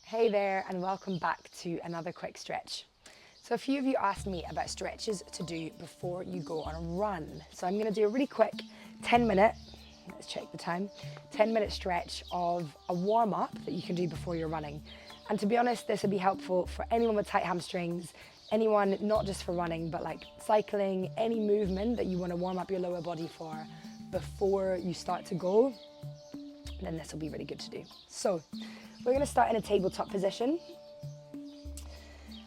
Hey there, and welcome back to another quick stretch. So a few of you asked me about stretches to do before you go on a run. So I'm going to do a really quick 10-minute, let's check the time, 10-minute stretch of a warm-up that you can do before you're running. And to be honest, this would be helpful for anyone with tight hamstrings, anyone not just for running, but like cycling, any movement that you want to warm up your lower body for before you start to go, then this will be really good to do. So we're going to start in a tabletop position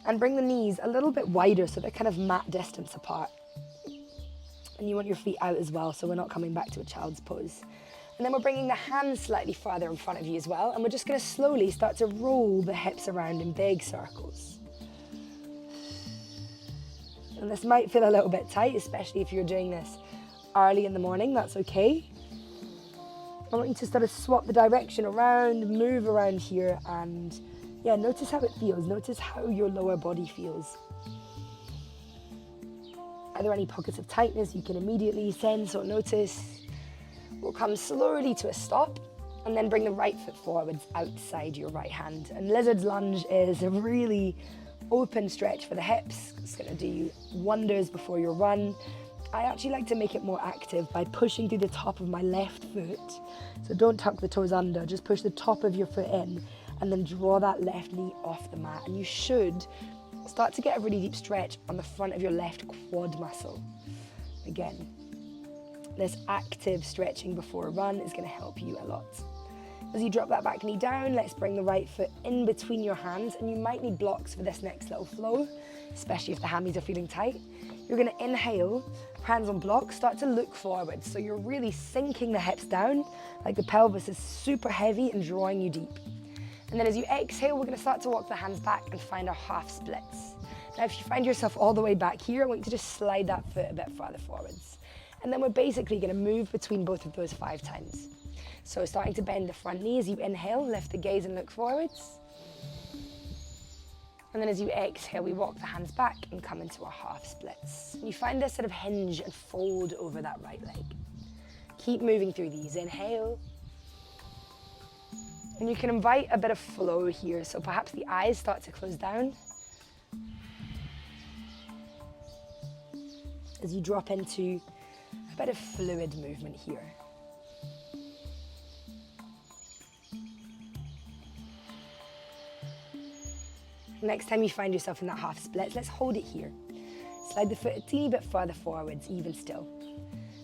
and bring the knees a little bit wider so they're kind of mat distance apart. And you want your feet out as well, so we're not coming back to a child's pose. And then we're bringing the hands slightly farther in front of you as well, and we're just going to slowly start to roll the hips around in big circles. And this might feel a little bit tight, especially if you're doing this early in the morning, that's okay. I want you to sort of swap the direction around, move around here, and yeah, notice how it feels. Notice how your lower body feels. Are there any pockets of tightness you can immediately sense or notice? We'll come slowly to a stop and then bring the right foot forwards outside your right hand. And lizard's lunge is a really open stretch for the hips. It's going to do you wonders before your run. I actually like to make it more active by pushing through the top of my left foot. So don't tuck the toes under, just push the top of your foot in and then draw that left knee off the mat. And you should start to get a really deep stretch on the front of your left quad muscle. Again, this active stretching before a run is going to help you a lot. As you drop that back knee down, let's bring the right foot in between your hands, and you might need blocks for this next little flow, especially if the hammies are feeling tight. You're going to inhale, hands on blocks, start to look forward. So you're really sinking the hips down, like the pelvis is super heavy and drawing you deep. And then as you exhale, we're going to start to walk the hands back and find our half splits. Now, if you find yourself all the way back here, I want you to just slide that foot a bit farther forwards. And then we're basically going to move between both of those 5 times. So starting to bend the front knee as you inhale, lift the gaze and look forwards. And then as you exhale, we walk the hands back and come into our half splits. And you find this sort of hinge and fold over that right leg. Keep moving through these. Inhale. And you can invite a bit of flow here. So perhaps the eyes start to close down. As you drop into a bit of fluid movement here. Next time you find yourself in that half split, let's hold it here. Slide the foot a teeny bit further forwards, even still.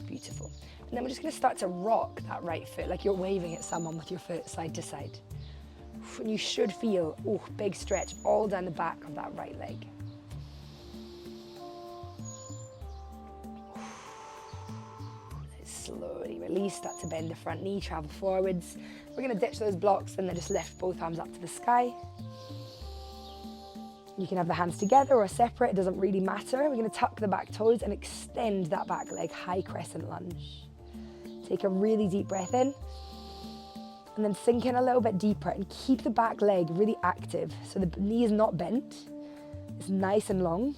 Beautiful. And then we're just going to start to rock that right foot like you're waving at someone with your foot side to side. And you should feel, big stretch all down the back of that right leg. Let's slowly release, start to bend the front knee, travel forwards. We're going to ditch those blocks and then just lift both arms up to the sky. You can have the hands together or separate, it doesn't really matter. We're going to tuck the back toes and extend that back leg, high crescent lunge. Take a really deep breath in and then sink in a little bit deeper and keep the back leg really active. So the knee is not bent, it's nice and long,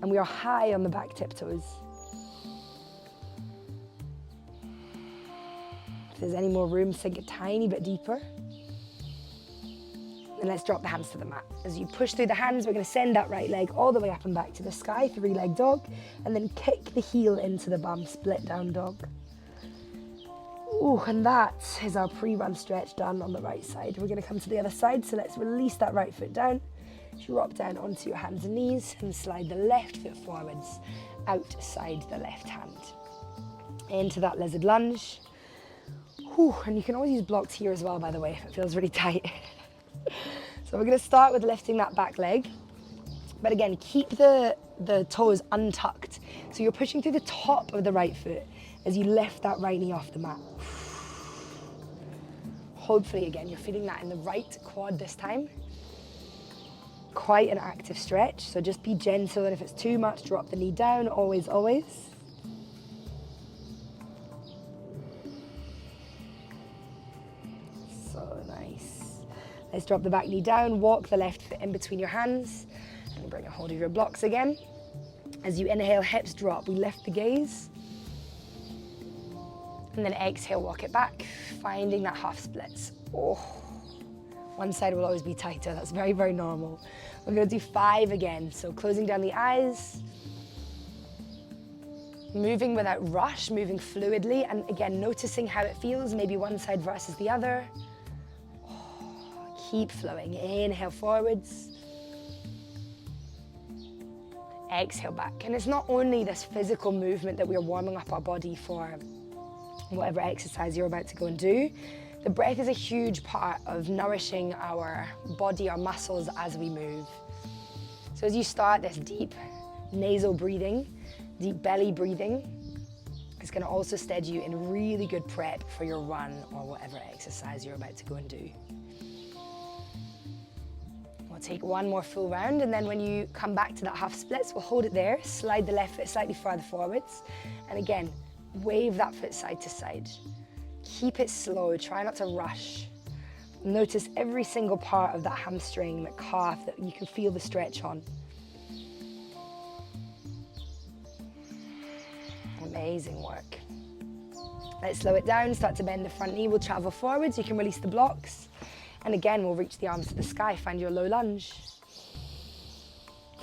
and we are high on the back tiptoes. If there's any more room, sink a tiny bit deeper. And let's drop the hands to the mat. As you push through the hands, we're going to send that right leg all the way up and back to the sky, 3-leg dog, and then kick the heel into the bum, split down dog. And that is our pre-run stretch done on the right side. We're going to come to the other side, so let's release that right foot down, drop down onto your hands and knees, and slide the left foot forwards, outside the left hand. Into that lizard lunge. And you can always use blocks here as well, by the way, if it feels really tight. So we're going to start with lifting that back leg, but again, keep the toes untucked. So you're pushing through the top of the right foot as you lift that right knee off the mat. Hopefully, again, you're feeling that in the right quad this time. Quite an active stretch, so just be gentle, and if it's too much, drop the knee down, always, always. So nice. Let's drop the back knee down, walk the left foot in between your hands, and bring a hold of your blocks again. As you inhale, hips drop, we lift the gaze. And then exhale, walk it back, finding that half splits. One side will always be tighter. That's very, very normal. We're going to do 5 again. So closing down the eyes, moving without rush, moving fluidly, and again, noticing how it feels, maybe one side versus the other. Keep flowing. Inhale forwards. Exhale back. And it's not only this physical movement that we're warming up our body for whatever exercise you're about to go and do. The breath is a huge part of nourishing our body, our muscles as we move. So as you start this deep nasal breathing, deep belly breathing, it's going to also steady you in really good prep for your run or whatever exercise you're about to go and do. We'll take one more full round, and then when you come back to that half splits, we'll hold it there, slide the left foot slightly further forwards, and again, wave that foot side to side. Keep it slow, try not to rush. Notice every single part of that hamstring, that calf, that you can feel the stretch on. Amazing work. Let's slow it down, start to bend the front knee, we'll travel forwards, you can release the blocks. And again, we'll reach the arms to the sky, find your low lunge.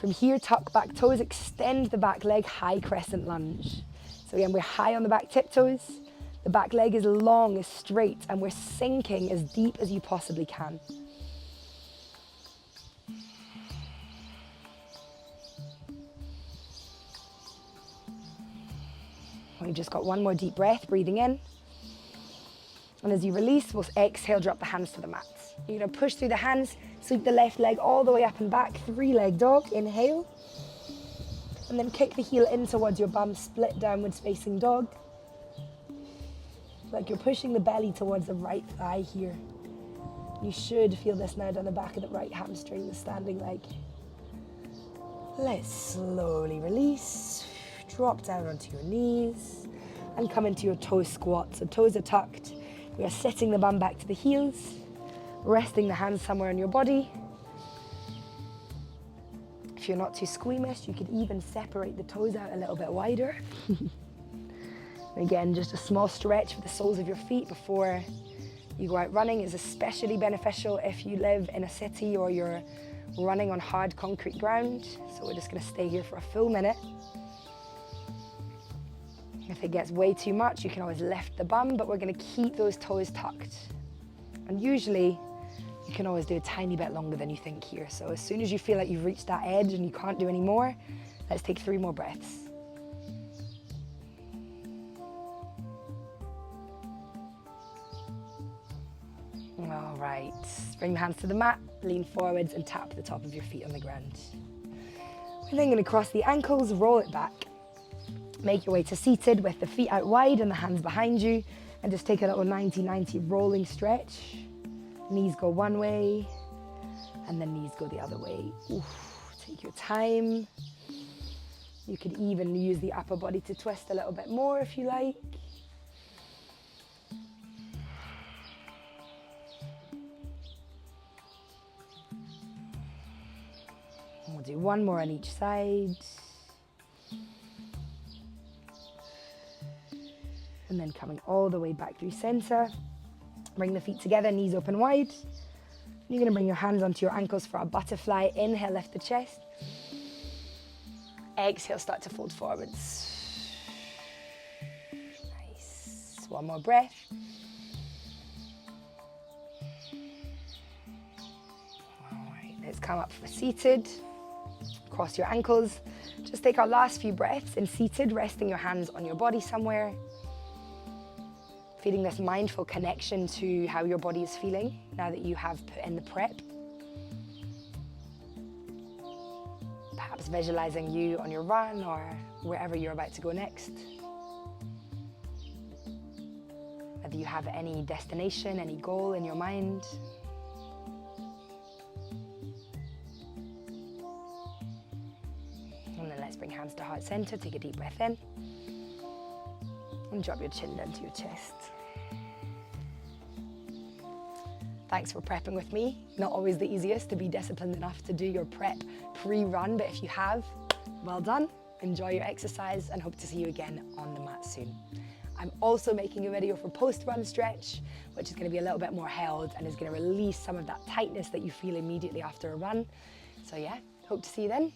From here, tuck back toes, extend the back leg, high crescent lunge. So again, we're high on the back tiptoes, the back leg is long, is straight, and we're sinking as deep as you possibly can. We've just got one more deep breath, breathing in. And as you release, we'll exhale, drop the hands to the mat. You're going to push through the hands, sweep the left leg all the way up and back, 3-leg dog, inhale. And then kick the heel in towards your bum, split downwards facing dog. Like you're pushing the belly towards the right thigh here. You should feel this now down the back of the right hamstring, the standing leg. Let's slowly release. Drop down onto your knees and come into your toe squat. So toes are tucked. We are setting the bum back to the heels, resting the hands somewhere on your body. If you're not too squeamish, you could even separate the toes out a little bit wider. Again, just a small stretch for the soles of your feet before you go out running is especially beneficial if you live in a city or you're running on hard concrete ground. So we're just going to stay here for a full minute. If it gets way too much, you can always lift the bum, but we're going to keep those toes tucked. And usually, you can always do a tiny bit longer than you think here. So as soon as you feel like you've reached that edge and you can't do any more, let's take 3 more breaths. All right, bring the hands to the mat, lean forwards and tap the top of your feet on the ground. We're then going to cross the ankles, roll it back. Make your way to seated with the feet out wide and the hands behind you, and just take a little 90-90 rolling stretch. Knees go one way and then knees go the other way. Oof, take your time. You could even use the upper body to twist a little bit more if you like. And we'll do one more on each side. And then coming all the way back through center. Bring the feet together, knees open wide. You're going to bring your hands onto your ankles for a butterfly. Inhale, lift the chest. Exhale, start to fold forwards. Nice. One more breath. All right, let's come up for seated. Cross your ankles. Just take our last few breaths in seated, resting your hands on your body somewhere. Feeling this mindful connection to how your body is feeling now that you have put in the prep. Perhaps visualizing you on your run or wherever you're about to go next. Whether you have any destination, any goal in your mind. And then let's bring hands to heart center, take a deep breath in. And drop your chin down to your chest. Thanks for prepping with me. Not always the easiest to be disciplined enough to do your prep pre-run, but if you have, well done. Enjoy your exercise and hope to see you again on the mat soon. I'm also making a video for post-run stretch, which is going to be a little bit more held and is going to release some of that tightness that you feel immediately after a run. So yeah, hope to see you then.